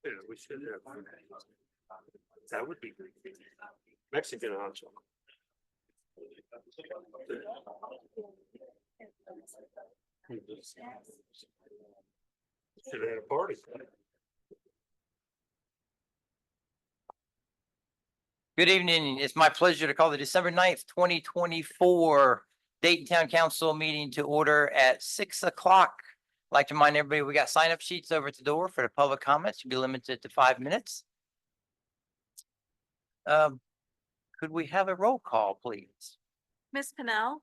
Yeah, we should have. That would be Mexican honcho. Should have had a party. Good evening. It's my pleasure to call the December 9th, 2024 Dayton Town Council meeting to order at 6 o'clock. I'd like to remind everybody, we got sign-up sheets over at the door for the public comments. You'll be limited to 5 minutes. Could we have a roll call, please? Ms. Pennell?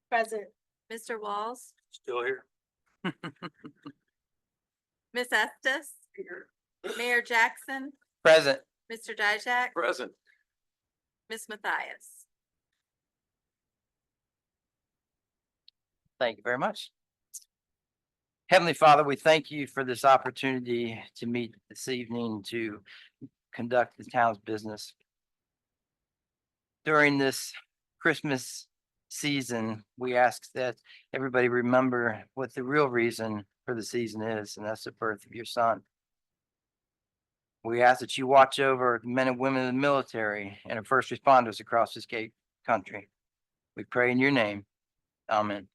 Present. Mr. Walls? Still here? Ms. Estes? Mayor Jackson? Present. Mr. Dijak? Present. Ms. Matthias? Thank you very much. Heavenly Father, we thank you for this opportunity to meet this evening to conduct the town's business. During this Christmas season, we ask that everybody remember what the real reason for the season is, and that's the birth of your son. We ask that you watch over the men and women of the military and our first responders across this great country. We pray in your name. Amen.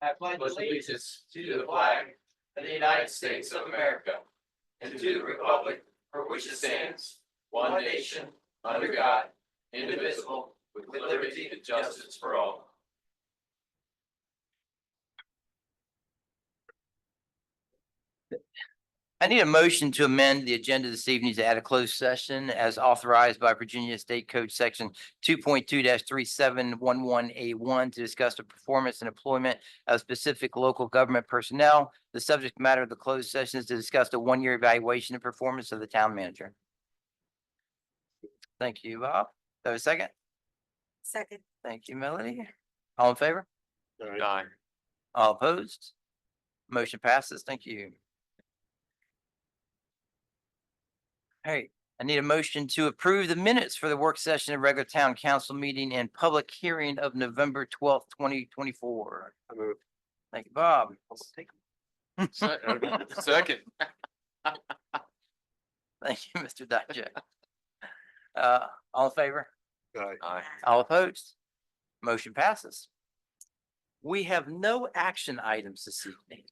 I pledge allegiance to the flag of the United States of America and to the republic for which it stands, one nation, under God, indivisible, with liberty and justice for all. I need a motion to amend the agenda this evening to add a closed session as authorized by Virginia State Code Section 2.2-3711A1 to discuss the performance and employment of specific local government personnel. The subject matter of the closed session is to discuss the one-year evaluation and performance of the town manager. Thank you, Bob. Do I have a second? Second. Thank you, Melody. All in favor? Aye. All opposed? Motion passes. Thank you. All right, I need a motion to approve the minutes for the work session and regular town council meeting and public hearing of November 12th, 2024. I move. Thank you, Bob. Second. Thank you, Mr. Dijak. All in favor? Aye. All opposed? Motion passes. We have no action items this evening.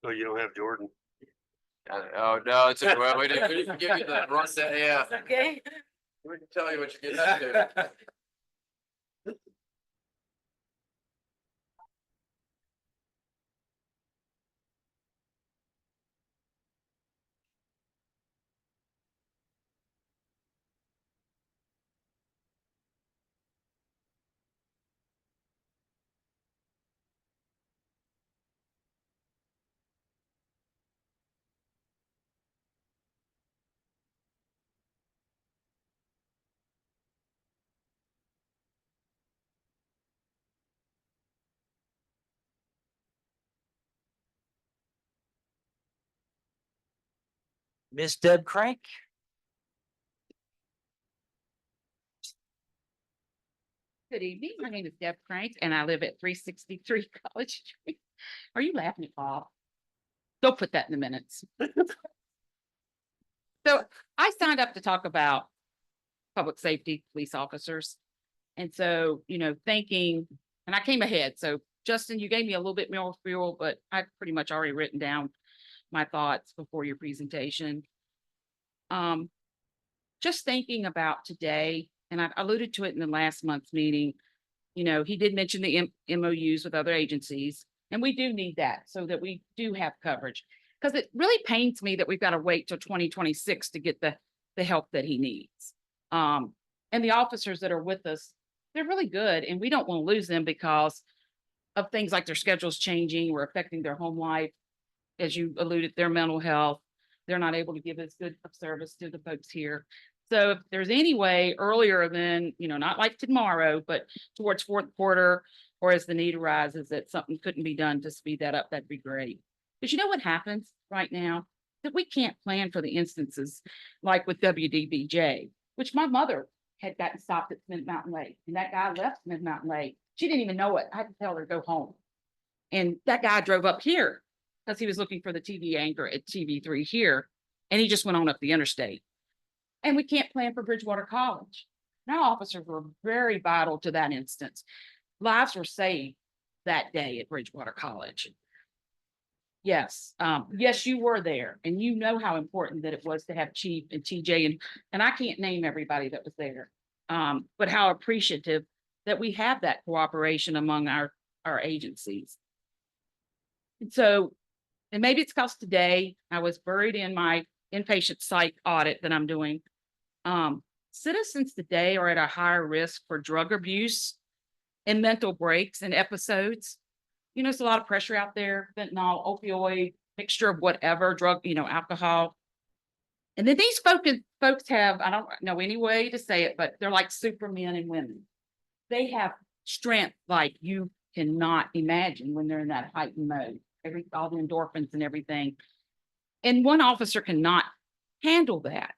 Oh, you don't have Jordan? Oh, no, it's a, well, we didn't give you that run set, yeah. Okay. We can tell you what you're getting into. Ms. Deb Crank? Good evening. My name is Deb Crank and I live at 363 College Street. Are you laughing at Bob? Don't put that in the minutes. So I signed up to talk about public safety, police officers. And so, thinking, and I came ahead. So Justin, you gave me a little bit more fuel, but I've pretty much already written down my thoughts before your presentation. Just thinking about today, and I alluded to it in the last month's meeting, he did mention the MOUs with other agencies, and we do need that so that we do have coverage. Because it really pains me that we've got to wait till 2026 to get the help that he needs. And the officers that are with us, they're really good, and we don't want to lose them because of things like their schedules changing or affecting their home life. As you alluded, their mental health, they're not able to give as good of service to the folks here. So if there's any way earlier than, not like tomorrow, but towards fourth quarter, or as the need arises, that something couldn't be done to speed that up, that'd be great. Because you know what happens right now? that we can't plan for the instances like with WDBJ, which my mother had gotten stopped at Smith Mountain Lake, and that guy left Smith Mountain Lake. She didn't even know it. I had to tell her to go home. And that guy drove up here because he was looking for the TV anchor at TV3 here, and he just went on up the interstate. And we can't plan for Bridgewater College. And our officers were very vital to that instance. Lives were saved that day at Bridgewater College. Yes, yes, you were there, and you know how important that it was to have Chief and TJ, and I can't name everybody that was there. But how appreciative that we have that cooperation among our agencies. And so, and maybe it's because today I was buried in my inpatient psych audit that I'm doing. Citizens today are at a higher risk for drug abuse and mental breaks and episodes. You know, there's a lot of pressure out there, fentanyl, opioid, mixture of whatever, drug, you know, alcohol. And then these folks have, I don't know any way to say it, but they're like supermen and women. They have strength like you cannot imagine when they're in that heightened mode, all the endorphins and everything. And one officer cannot handle that.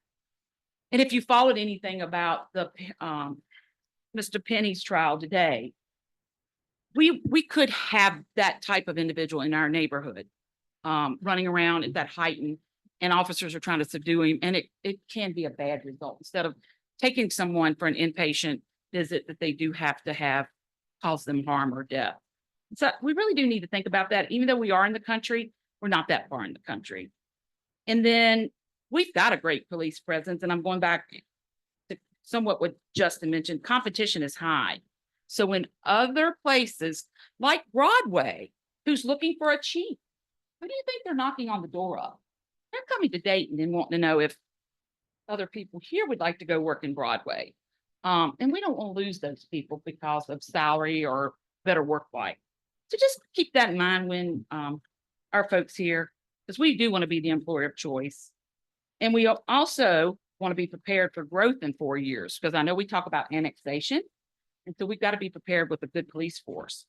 And if you followed anything about the Mr. Penny's trial today, we could have that type of individual in our neighborhood running around at that heightened, and officers are trying to subdue him, and it can be a bad result. Instead of taking someone for an inpatient visit that they do have to have cause them harm or death. So we really do need to think about that. Even though we are in the country, we're not that far in the country. And then we've got a great police presence, and I'm going back to somewhat what Justin mentioned, competition is high. So in other places like Broadway, who's looking for a chief, who do you think they're knocking on the door of? They're coming to Dayton and wanting to know if other people here would like to go work in Broadway. And we don't want to lose those people because of salary or better work life. So just keep that in mind when our folks here, because we do want to be the employer of choice. And we also want to be prepared for growth in 4 years, because I know we talk about annexation. And so we've got to be prepared with a good police force.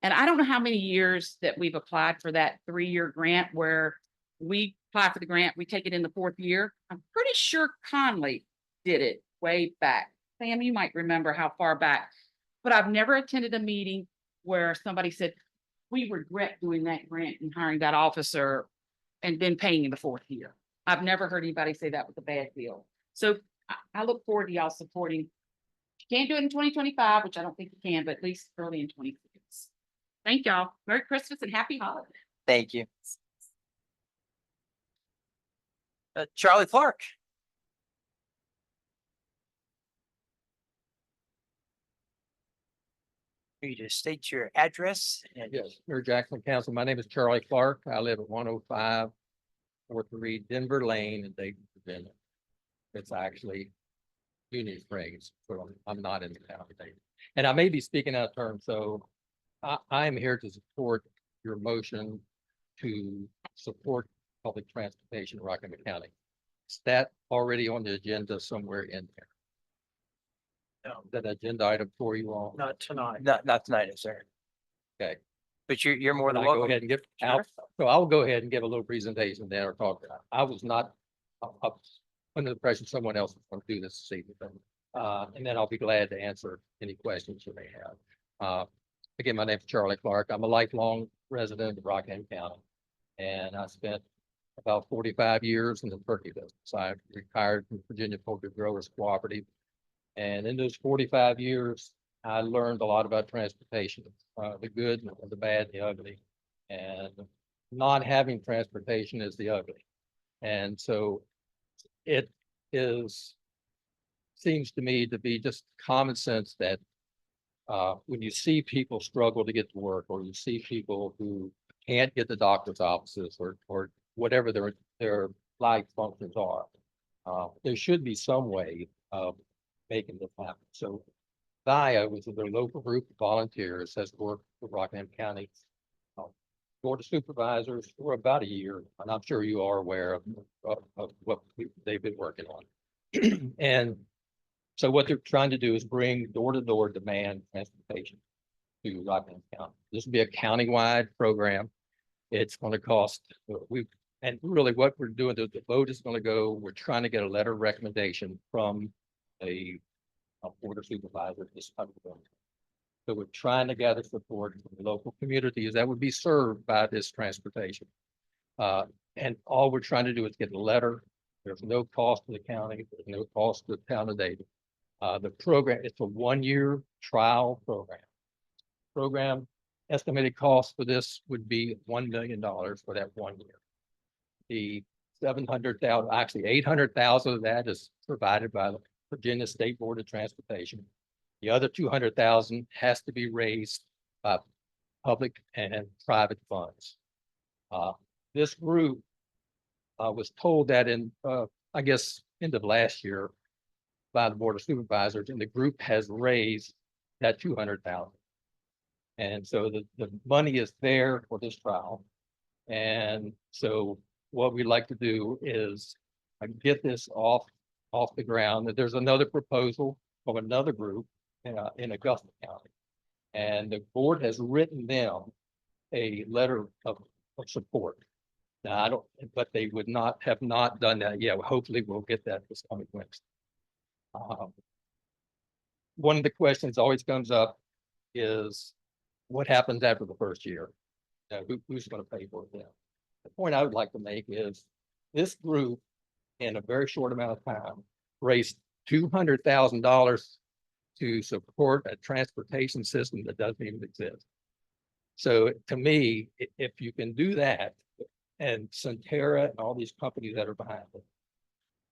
And I don't know how many years that we've applied for that 3-year grant where we apply for the grant, we take it in the 4th year. I'm pretty sure Conley did it way back. Sam, you might remember how far back, but I've never attended a meeting where somebody said, we regret doing that grant and hiring that officer and then paying in the 4th year. I've never heard anybody say that was a bad deal. So I look forward to y'all supporting. You can't do it in 2025, which I don't think you can, but at least early in 2026. Thank y'all. Merry Christmas and happy holidays. Thank you. Charlie Clark. You just state your address and Yes, Mayor Jackson Council. My name is Charlie Clark. I live at 105-443 Denver Lane in Dayton, Virginia. It's actually Union Springs, so I'm not in the town of Dayton. And I may be speaking out of turn, so I am here to support your motion to support public transportation in Rockingham County. Is that already on the agenda somewhere in there? No. That agenda item for you all? Not tonight. not tonight, sir. Okay. But you're more Can than I go welcome. ahead and give, Sure. so I'll go ahead and give a little presentation then or talk. I was not, I was under the impression someone else was going to do this evening. And then I'll be glad to answer any questions you may have. Again, my name is Charlie Clark. I'm a lifelong resident of Rockingham County. And I spent about 45 years in the turkey business. I retired from Virginia Poultry Growers Cooperative. And in those 45 years, I learned a lot about transportation, the good, the bad, the ugly. And not having transportation is the ugly. And so it seems to me to be just common sense that when you see people struggle to get to work, or you see people who can't get to doctor's offices or whatever their life functions are, there should be some way of making this happen. So VIA, which is their local group of volunteers, has worked with Rockingham County Board of Supervisors for about a year, and I'm sure you are aware of what they've been working on. And so what they're trying to do is bring door-to-door demand transportation to Rockingham County. This will be a countywide program. It's going to cost, And really what we're doing, the vote is going to go, we're trying to get a letter of recommendation from a board of supervisors. This type of thing. So we're trying to gather support from the local communities that would be served by this transportation. And all we're trying to do is get a letter. There's no cost to the county, there's no cost to the town of Dayton. The program, it's a 1-year trial program. Program estimated cost for this would be $1 million for that 1 year. The 700,000, actually 800,000 of that is provided by the Virginia State Board of Transportation. The other 200,000 has to be raised by public and private funds. This group was told that in, I guess, end of last year by the Board of Supervisors, and the group has raised that 200,000. And so the money is there for this trial. And so what we'd like to do is get this off the ground. There's another proposal from another group in Augusta County. And the board has written them a letter of support. Now, I don't, but they would not have not done that yet. Hopefully we'll get that this coming Wednesday. One of the questions always comes up is what happens after the first year? Who's going to pay for it then? The point I would like to make is this group in a very short amount of time raised $200,000 to support a transportation system that doesn't even exist. So to me, if you can do that, and Centera and all these companies that are behind it,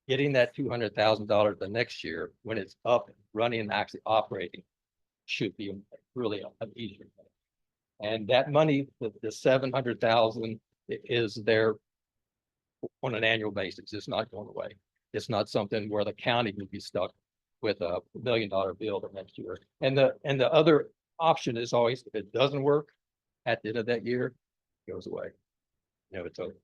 getting that $200,000 the next year when it's up and running and actually operating should be really an easier thing. And that money, the 700,000 is there on an annual basis. It's not going away. It's not something where the county would be stuck with a $1 million bill the next year. And the other option is always, if it doesn't work at the end of that year, it goes away. It's over.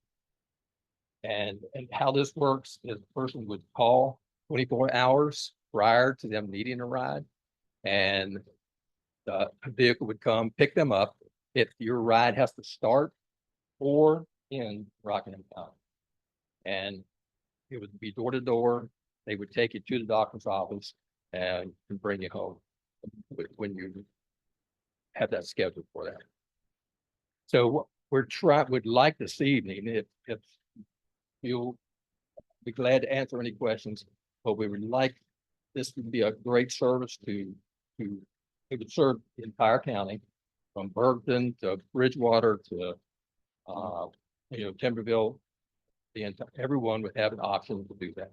And how this works is the person would call 24 hours prior to them needing a ride, and the vehicle would come pick them up if your ride has to start or end Rockingham County. And it would be door to door. They would take you to the doctor's office and bring you home when you have that scheduled for that. So what would like this evening, if you'll be glad to answer any questions, but we would like this to be a great service to it would serve the entire county from Bergton to Bridgewater to Timberville. Everyone would have an option to do that.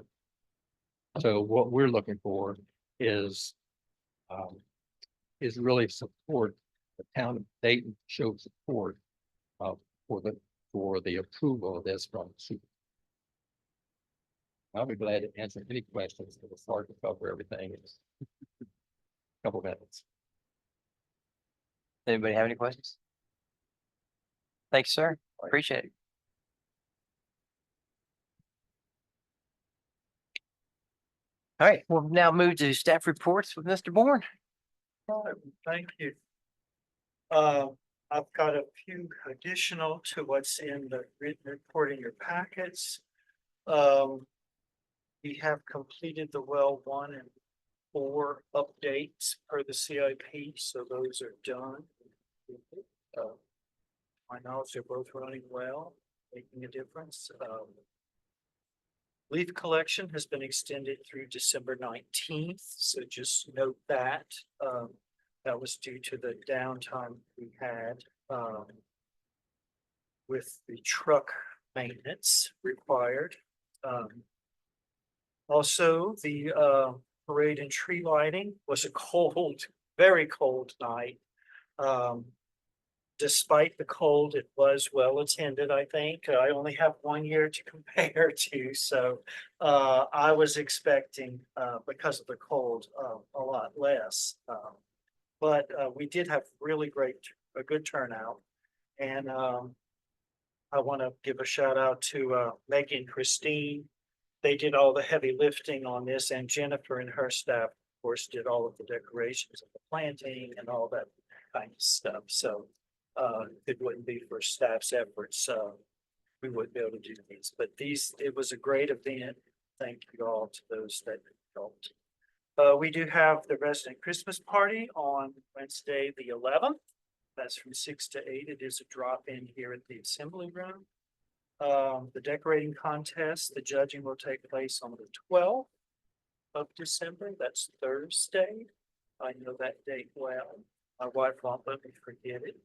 So what we're looking for is really support. The town of Dayton show support for the approval of this from the super. I'll be glad to answer any questions. It was hard to cover everything in a couple of minutes. Anybody have any questions? Thanks, sir. Appreciate it. All right, we'll now move to staff reports with Mr. Bourne. Thank you. I've got a few additional to what's in the written report in your packets. We have completed the well 1 and 4 updates per the CIP, so those are done. My knowledge, they're both running well, making a difference. Leaf collection has been extended through December 19th, so just note that. That was due to the downtime we had with the truck maintenance required. Also, the parade and tree lighting was a cold, very cold night. Despite the cold, it was well attended, I think. I only have 1 year to compare to, so I was expecting, because of the cold, a lot less. But we did have really a good turnout. And I want to give a shout out to Maggie and Christine. They did all the heavy lifting on this, and Jennifer and her staff, of course, did all of the decorations of the planting and all that kind of stuff. So it wouldn't be for staff's efforts. we wouldn't be able to do these, but it was a great event. Thank you all to those that helped. We do have the resident Christmas party on Wednesday, the 11th. That's from 6 to 8. It is a drop-in here at the Assembly Room. The decorating contest, the judging will take place on the 12th of December. That's Thursday. I know that date well. My wife won't let me forget it.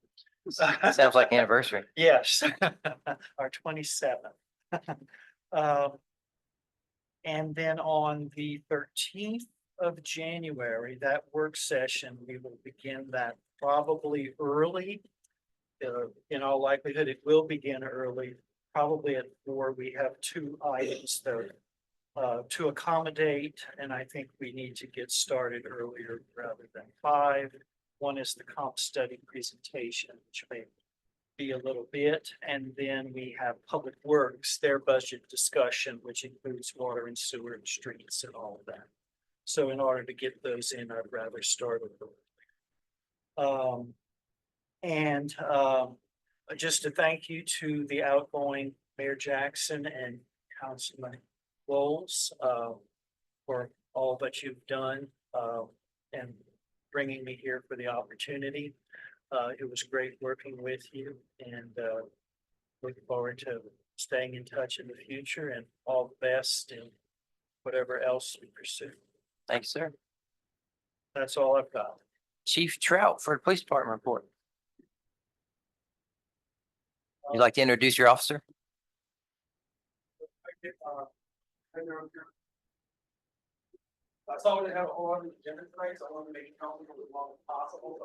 Sounds like anniversary. Yes, our 27th. And then on the 13th of January, that work session, we will begin that probably early. In all likelihood, it will begin early, probably at 4. We have 2 items there to accommodate, and I think we need to get started earlier rather than 5. One is the comp study presentation, which may be a little bit, and then we have Public Works, their budget discussion, which includes water and sewer and streets and all of that. So in order to get those in, I'd rather start with them. Just to thank you to the outgoing Mayor Jackson and Councilman Bowles for all that you've done and bringing me here for the opportunity. It was great working with you and looking forward to staying in touch in the future, and all the best in whatever else we pursue. Thanks, sir. That's all I've got. Chief Trout for the Police Department report. You'd like to introduce your officer? I saw we have a whole lot of agenda tonight, so I want to make it comfortable as long as possible.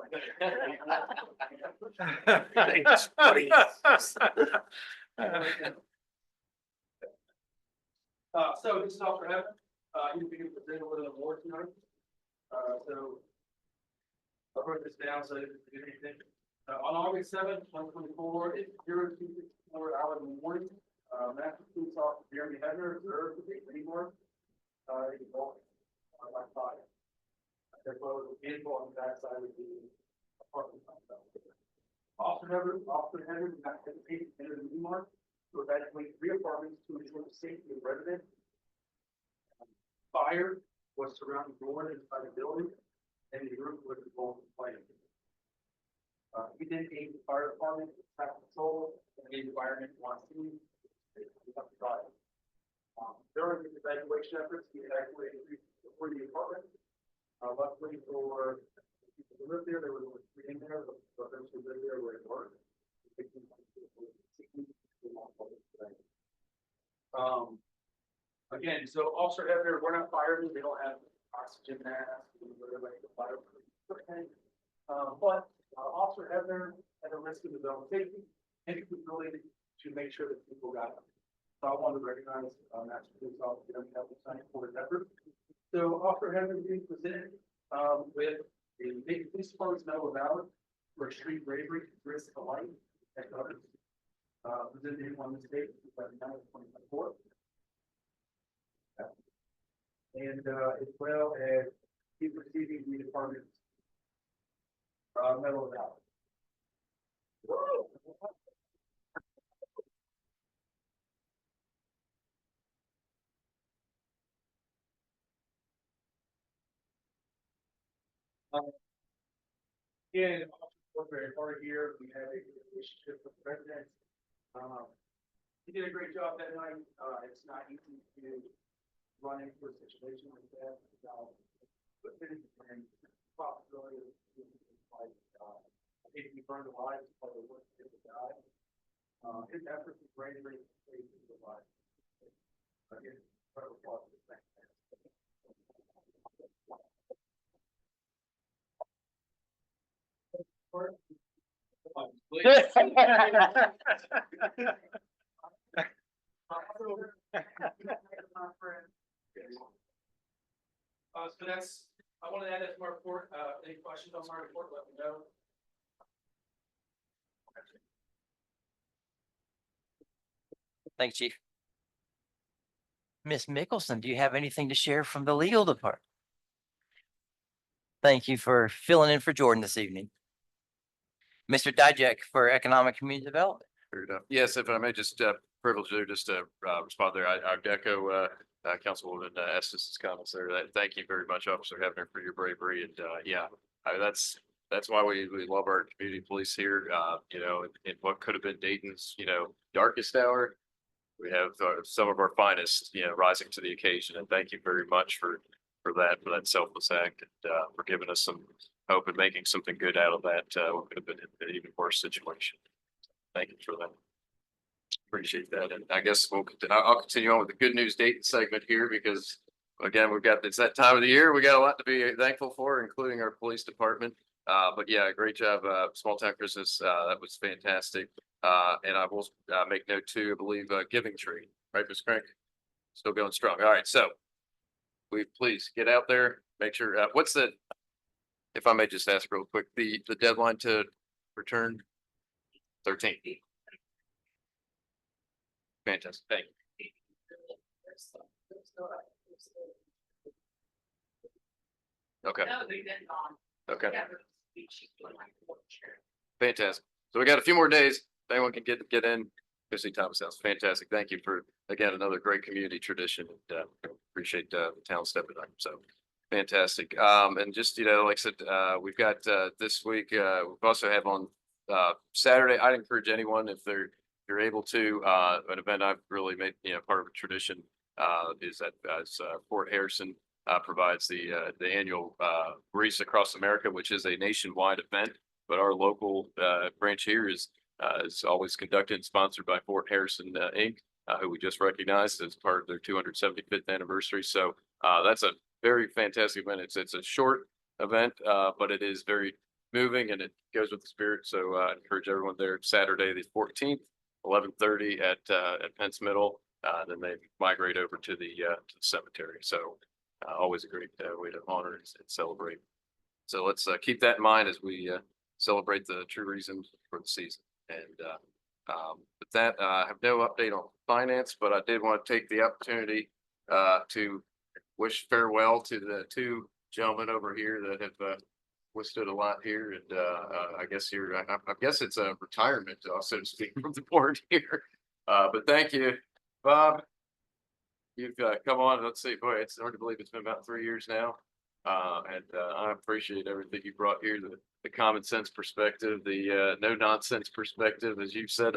Thanks, buddy. So this is Officer Heaven. He's being presented with an award tonight. So I wrote this down so I didn't forget anything. On August 7th, 2024, at 02:64 hours in the morning, Master Police Officer Jeremy Hedner observed the anymore. By fire. There was a vehicle on the backside of the apartment complex. Officer Henry did not hesitate to enter the Newmark to evacuate 3 apartments to ensure the safety of residents. Fire was surrounding doors inside the building, and the roof was involved in flames. He then aid the fire department with traffic control and the environment on scene. During the evacuation efforts, he evacuated 3 apartments. Luckily for people who lived there, there was only 3 in there, but those who lived there were at work. Again, so Officer Hebner, we're not firemen, they don't have oxygen masks, like the fire. But Officer Hebner, at the risk of his own safety, and he was related to make sure that people got it. So I want to recognize Master Police Officer Hebner for his effort. So Officer Hebner being presented with the Big Police Department's Medal of Valor for extreme bravery, risk of life, and others. Presented on this date, 2024. And as well as he's receiving the department's Medal of Valor. Again, we're very hard here. We have a relationship with the president. He did a great job that night. It's not easy to run into a situation like that. But then, and possibility of like, if he burned alive, it's probably worth it to die. His efforts and bravery saved his life. Again, incredible positive thing. So that's, I want to add that to my report. Any questions on my report, let me know. Thanks, Chief. Miss Mickelson, do you have anything to share from the legal department? Thank you for filling in for Jordan this evening. Mr. Dijak for Economic Community Development. Yes, if I may just privilege there just to respond there. I echo Councilwoman Estes' comments there. Thank you very much, Officer Hefner, for your bravery. And yeah, that's why we love our community police here. You know, in what could have been Dayton's, you know, darkest hour, we have some of our finest, you know, rising to the occasion. And thank you very much for that selfless act, and for giving us some hope and making something good out of that. What could have been an even worse situation. Thank you for that. Appreciate that. And I guess I'll continue on with the good news Dayton segment here, because again, it's that time of the year. We got a lot to be thankful for, including our police department. But yeah, great job, Small Town Christmas. That was fantastic. And I will make note too, I believe, Giving Tree, right, Ms. Crank? Still going strong. All right, so please get out there, make sure, if I may just ask real quick, the deadline to return 13th. Fantastic, thank you. Okay. Okay. Fantastic. So we got a few more days. If anyone can get in, go see Thomas House. Fantastic. Thank you for, again, another great community tradition. And appreciate the town stepping up. So fantastic. And just, you know, like I said, we've got this week, we also have on Saturday. I'd encourage anyone, if you're able to, an event I've really made, you know, part of a tradition, is that as Fort Harrison provides the annual Grease Across America, which is a nationwide event, but our local branch here is always conducted and sponsored by Fort Harrison Inc., who we just recognized as part of their 275th anniversary. So that's a very fantastic event. It's a short event, but it is very moving and it goes with the spirit. So I encourage everyone there Saturday, the 14th, 11:30 at Pence Middle. Then they migrate over to the cemetery. So always a great way to honor and celebrate. So let's keep that in mind as we celebrate the true reasons for the season. And with that, I have no update on finance, but I did want to take the opportunity to wish farewell to the two gentlemen over here that have withstood a lot here. And I guess I guess it's a retirement, so to speak, from the board here. But thank you, Bob. You've come on. Let's see, boy, it's hard to believe it's been about 3 years now. And I appreciate everything you brought here, the common sense perspective, the no nonsense perspective, as you said.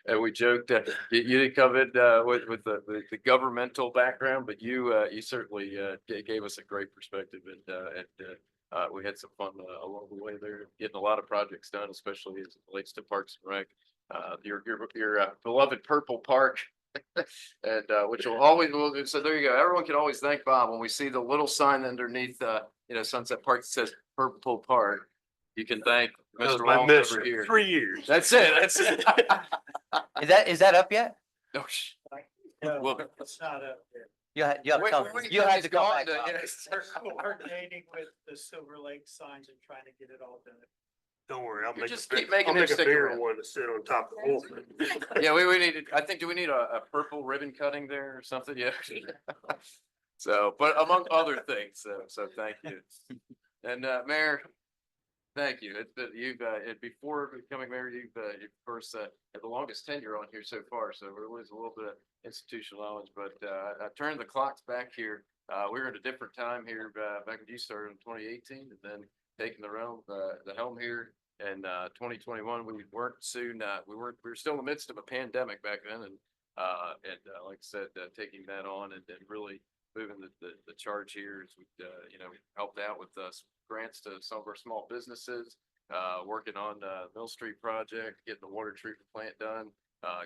And we joked you didn't come in with the governmental background, but you certainly gave us a great perspective, and we had some fun along the way there, getting a lot of projects done, especially as it relates to Parks and Rec. Your beloved Purple Park. And which will always, so there you go. Everyone can always thank Bob when we see the little sign underneath Sunset Park that says Purple Park. You can thank Mr. My Walton over mission, here. 3 years. That's it. That's it. Is that up yet? No, No, Well- it's not up there. You had to come. Wait, You had he's to come gone back. to- Bob. yes. We're coordinating with the Silver Lake signs and trying to get it all done. Don't worry, I'll You make just a keep big, making I'll them make a stick bigger around. one to sit on top of the whole thing. Yeah, we need, I think, do we need a purple ribbon cutting there or something? Yeah. So, but among other things, so thank you. And Mayor, thank you. You've before becoming mayor, you've of course had the longest tenure on here so far, so we're losing a little bit of institutional knowledge. But I turned the clocks back here. We were at a different time here back when you started in 2018, and then taking the helm here in 2021. We weren't soon. We were still in the midst of a pandemic back then, and like I said, taking that on and really moving the charge here as we helped out with grants to some of our small businesses, working on the Mill Street project, getting the water treatment plant done,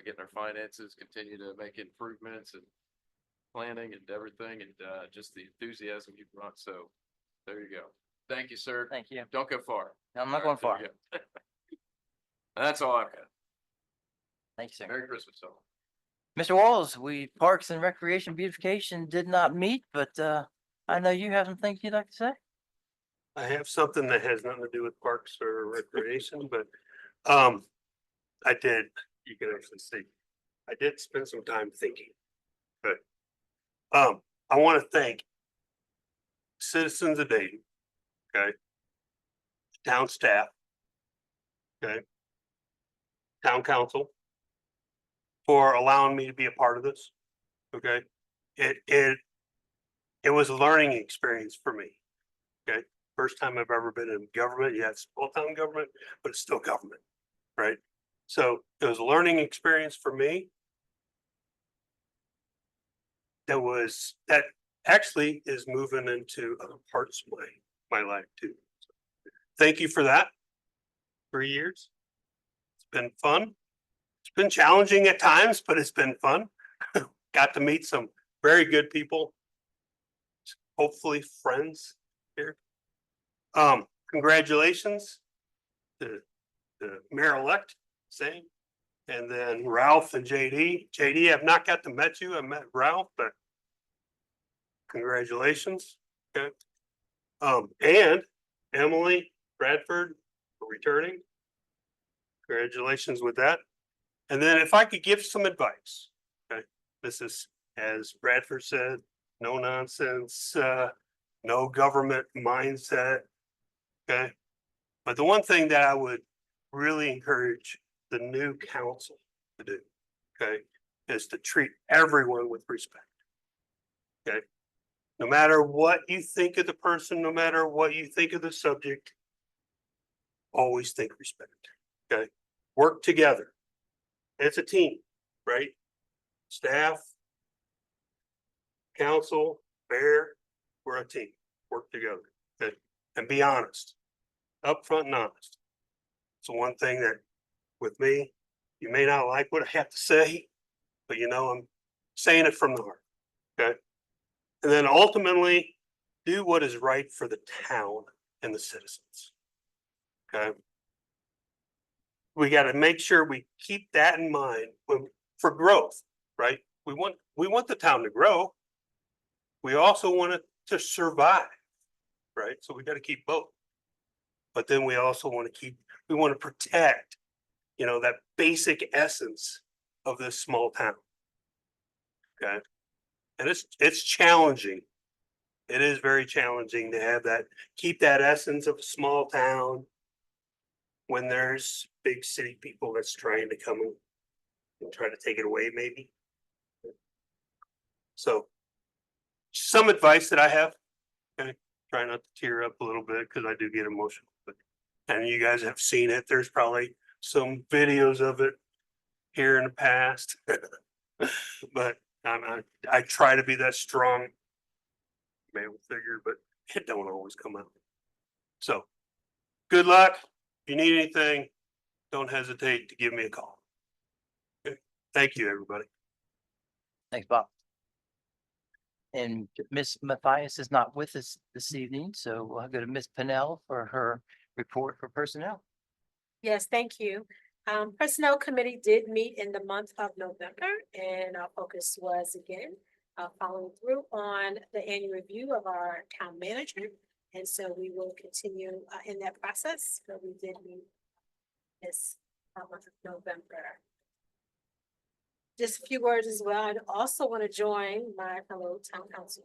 getting our finances, continue to make improvements and planning and everything, and just the enthusiasm you brought. So there you go. Thank you, sir. Thank you. Don't go far. I'm not All going right, there far. you go. That's all I've got. Thank you, sir. Merry Christmas, all. Mr. Walls, Parks and Recreation Beautification did not meet, but I know you have some things you'd like to say. I have something that has nothing to do with parks or recreation, but I did, you can actually see, I did spend some time thinking. But I want to thank citizens of Dayton, okay, town staff, okay, town council, for allowing me to be a part of this. Okay, it was a learning experience for me. Okay, first time I've ever been in government. Yeah, it's small town government, but it's still government, right? So it was a learning experience for me. That actually is moving into other parts of my life too. Thank you for that. 3 years. It's been fun. It's been challenging at times, but it's been fun. Got to meet some very good people. Hopefully friends here. Congratulations to the mayor-elect, same. And then Ralph and JD. JD, I've not got to met you. I met Ralph, but congratulations. Okay. And Emily Bradford for returning. Congratulations with that. And then if I could give some advice, okay, this is, as Bradford said, no nonsense, no government mindset. Okay. But the one thing that I would really encourage the new council to do, okay, is to treat everyone with respect. Okay. No matter what you think of the person, no matter what you think of the subject, always think respect. Okay. Work together. It's a team, right? Staff, council, mayor, we're a team. Work together. Okay. And be honest, upfront and honest. So one thing that with me, you may not like what I have to say, but you know, I'm saying it from the heart. Okay. And then ultimately do what is right for the town and the citizens. Okay. We got to make sure we keep that in mind for growth, right? We want the town to grow. We also want it to survive, right? So we got to keep both. But then we also want to protect, you know, that basic essence of this small town. Okay. And it's challenging. It is very challenging to have that, keep that essence of a small town when there's big city people that's trying to come and try to take it away, maybe. So some advice that I have, okay, try not to tear up a little bit because I do get emotional, but and you guys have seen it. There's probably some videos of it here in the past, but I try to be that strong male figure, but it don't always come out. So good luck. If you need anything, don't hesitate to give me a call. Okay. Thank you, everybody. Thanks, Bob. And Miss Matthias is not with us this evening, so we'll go to Miss Pennell for her report for personnel. Yes, thank you. Personnel Committee did meet in the month of November, and our focus was again following through on the annual review of our town manager. And so we will continue in that process, but we did meet this month of November. Just a few words as well. I'd also want to join my fellow town council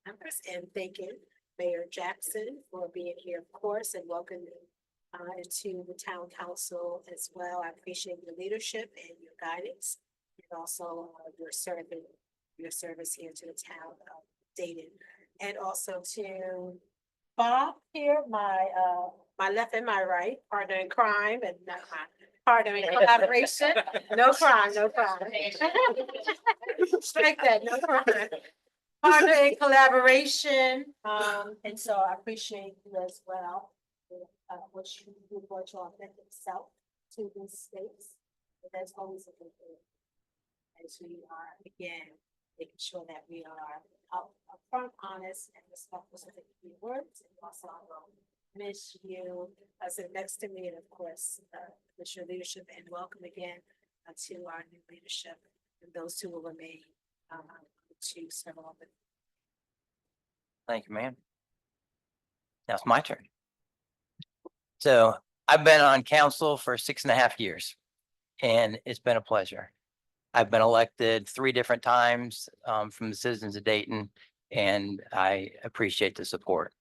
members in thanking Mayor Jackson for being here, of course, and welcoming into the town council as well. I appreciate your leadership and your guidance, and also your service here to the town of Dayton, and also to Bob here, my left and my right partner in crime, and not my partner in collaboration. No crime, no crime. Strike that, no crime. Partner in collaboration, and so I appreciate you as well. What you brought your authentic self to these states. But that's always a good thing. As we are, again, making sure that we are upfront, honest, and respectful of the key words. And also, I will miss you as next to me, and of course, with your leadership, and welcome again to our new leadership and those who will remain to serve on the. Thank you, ma'am. Now it's my turn. So I've been on council for 6.5 years, and it's been a pleasure. I've been elected 3 different times from the citizens of Dayton, and I appreciate the support.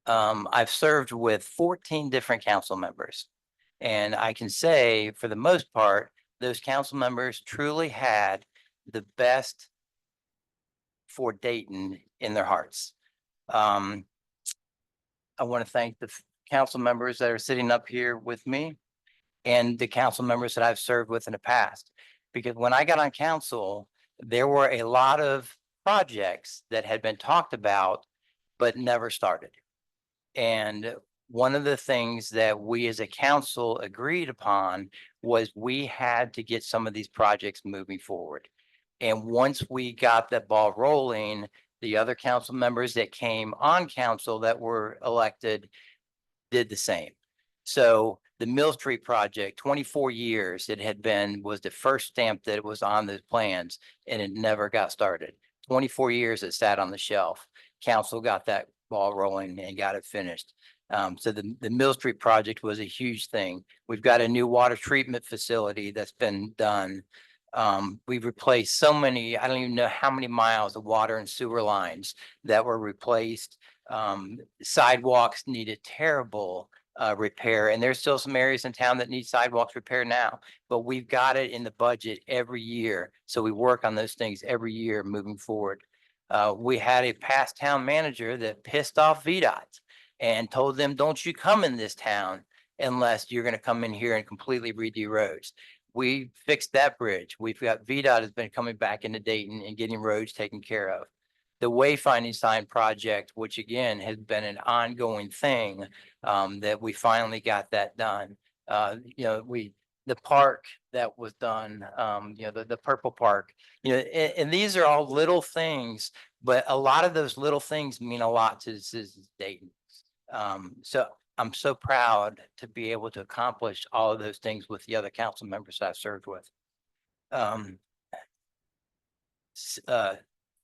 I've served with 14 different council members, and I can say for the most part, those council members truly had the best for Dayton in their hearts. I want to thank the council members that are sitting up here with me and the council members that I've served with in the past. Because when I got on council, there were a lot of projects that had been talked about, but never started. And one of the things that we as a council agreed upon was we had to get some of these projects moving forward. And once we got that ball rolling, the other council members that came on council that were elected did the same. So the Mill Street project, 24 years it had been, was the first stamp that was on the plans and it never got started. 24 years it sat on the shelf. Council got that ball rolling and got it finished. So the Mill Street project was a huge thing. We've got a new water treatment facility that's been done. We've replaced so many, I don't even know how many miles of water and sewer lines that were replaced. Sidewalks needed terrible repair, and there's still some areas in town that need sidewalks repair now, but we've got it in the budget every year. So we work on those things every year moving forward. We had a past town manager that pissed off VDOT and told them, don't you come in this town unless you're going to come in here and completely redo roads. We fixed that bridge. We've got VDOT has been coming back into Dayton and getting roads taken care of. The wayfinding sign project, which again has been an ongoing thing, that we finally got that done. The park that was done, the purple park, and these are all little things, but a lot of those little things mean a lot to the citizens of Dayton. So I'm so proud to be able to accomplish all of those things with the other council members I've served with.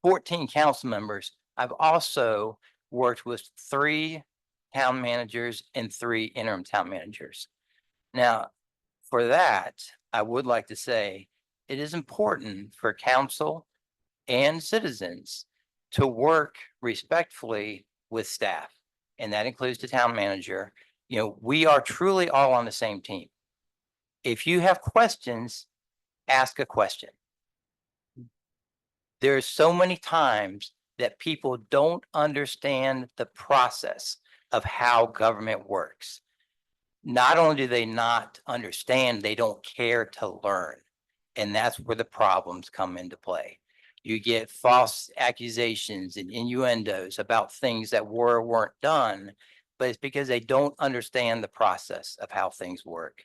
14 council members. I've also worked with 3 town managers and 3 interim town managers. Now, for that, I would like to say it is important for council and citizens to work respectfully with staff. And that includes the town manager. We are truly all on the same team. If you have questions, ask a question. There's so many times that people don't understand the process of how government works. Not only do they not understand, they don't care to learn. And that's where the problems come into play. You get false accusations and innuendos about things that were or weren't done, but it's because they don't understand the process of how things work.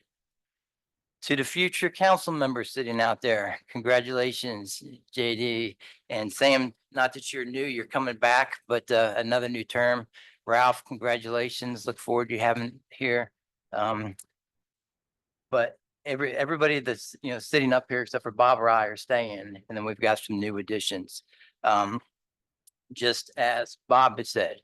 To the future council members sitting out there, congratulations, JD and Sam. Not that you're new, you're coming back, but another new term. Ralph, congratulations. Look forward to having here. But everybody that's sitting up here except for Bob or I are staying, and then we've got some new additions. Just as Bob had said,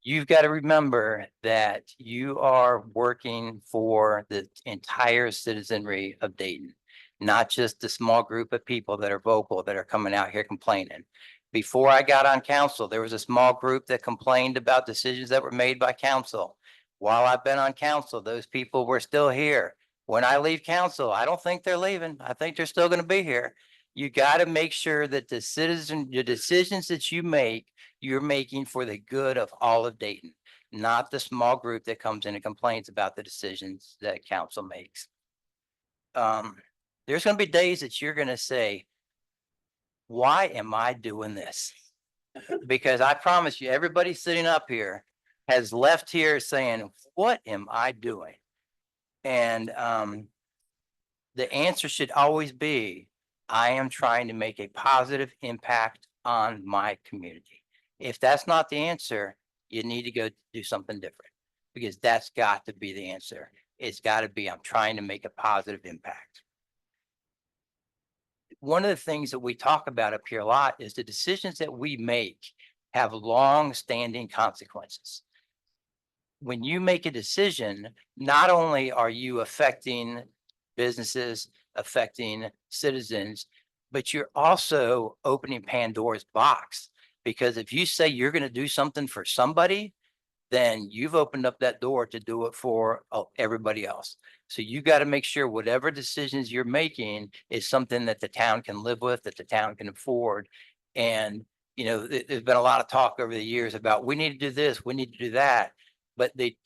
you've got to remember that you are working for the entire citizenry of Dayton, not just the small group of people that are vocal that are coming out here complaining. Before I got on council, there was a small group that complained about decisions that were made by council. While I've been on council, those people were still here. When I leave council, I don't think they're leaving. I think they're still going to be here. You got to make sure that the decisions that you make, you're making for the good of all of Dayton, not the small group that comes in and complains about the decisions that council makes. There's going to be days that you're going to say, why am I doing this? Because I promise you, everybody sitting up here has left here saying, what am I doing? And the answer should always be, I am trying to make a positive impact on my community. If that's not the answer, you need to go do something different, because that's got to be the answer. It's got to be, I'm trying to make a positive impact. One of the things that we talk about up here a lot is the decisions that we make have long-standing consequences. When you make a decision, not only are you affecting businesses, affecting citizens, but you're also opening Pandora's box. Because if you say you're going to do something for somebody, then you've opened up that door to do it for everybody else. So you got to make sure whatever decisions you're making is something that the town can live with, that the town can afford. And, you know, there's been a lot of talk over the years about, we need to do this, we need to do that. But the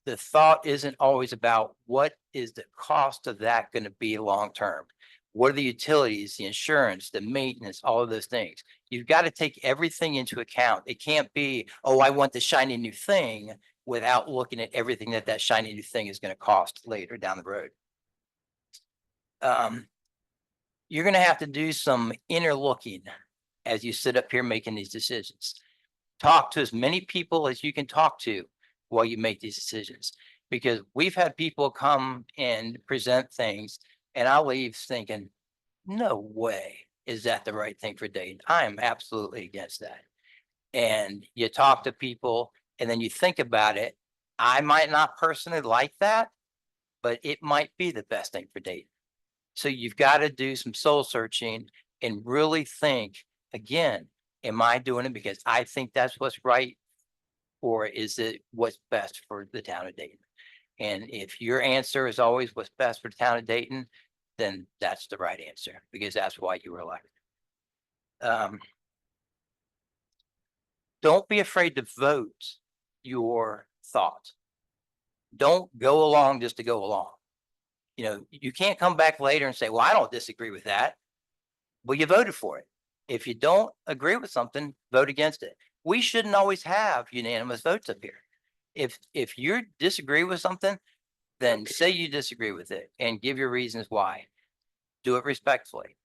thought isn't always about what is the cost of that going to be long-term? What are the utilities, the insurance, the maintenance, all of those things? You've got to take everything into account. It can't be, oh, I want the shiny new thing without looking at everything that shiny new thing is going to cost later down the road. You're going to have to do some inner looking as you sit up here making these decisions. Talk to as many people as you can talk to while you make these decisions. Because we've had people come and present things and I'll leave thinking, no way is that the right thing for Dayton. I am absolutely against that. And you talk to people and then you think about it. I might not personally like that, but it might be the best thing for Dayton. So you've got to do some soul searching and really think again, am I doing it because I think that's what's right? Or is it what's best for the town of Dayton? And if your answer is always what's best for the town of Dayton, then that's the right answer because that's why you were elected. Don't be afraid to vote your thought. Don't go along just to go along. You know, you can't come back later and say, well, I don't disagree with that. Well, you voted for it. If you don't agree with something, vote against it. We shouldn't always have unanimous votes up here. If you disagree with something, then say you disagree with it and give your reasons why. Do it respectfully.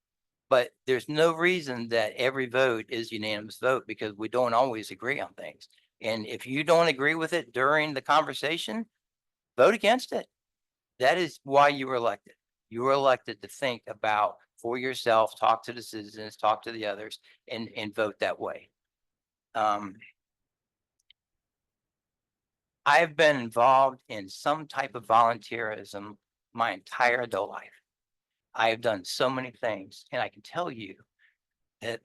But there's no reason that every vote is unanimous vote because we don't always agree on things. And if you don't agree with it during the conversation, vote against it. That is why you were elected. You were elected to think about for yourself, talk to the citizens, talk to the others, and vote that way. I've been involved in some type of volunteerism my entire adult life. I have done so many things, and I can tell you that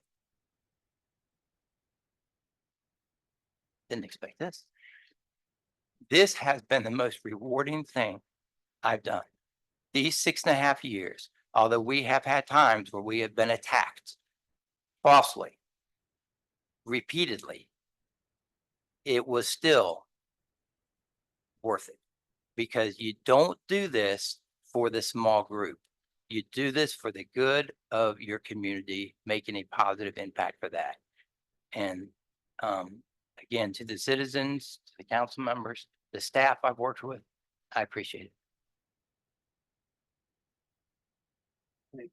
didn't expect this. This has been the most rewarding thing I've done. These 6.5 years, although we have had times where we have been attacked falsely, repeatedly, it was still worth it because you don't do this for the small group. You do this for the good of your community, making a positive impact for that. And again, to the citizens, to the council members, the staff I've worked with, I appreciate it.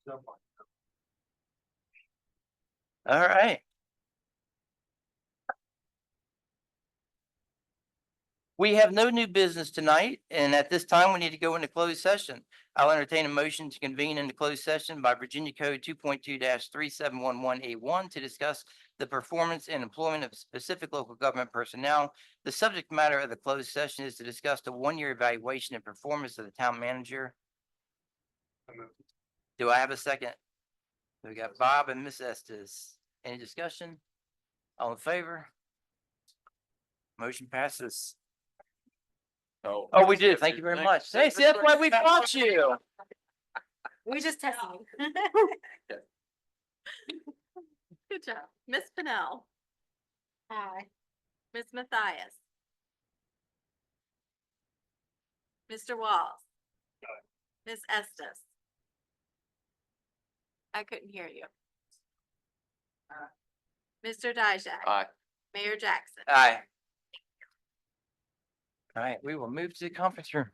All right. We have no new business tonight, and at this time, we need to go into closed session. I'll entertain a motion to convene into closed session by Virginia Code 2.2-3711A1 to discuss the performance and employment of specific local government personnel. The subject matter of the closed session is to discuss the one-year evaluation and performance of the town manager. Do I have a second? We got Bob and Miss Estes. Any discussion? All in favor? Motion passes. Oh, we did. Thank you very much. Hey, see, that's why we brought you. We just testing you. Good job. Miss Pennell, Hi. Miss Matthias. Mr. Walls. Miss Estes. I couldn't hear you. Mr. Dijak. Aye. Mayor Jackson. Aye. All right, we will move to the conference room.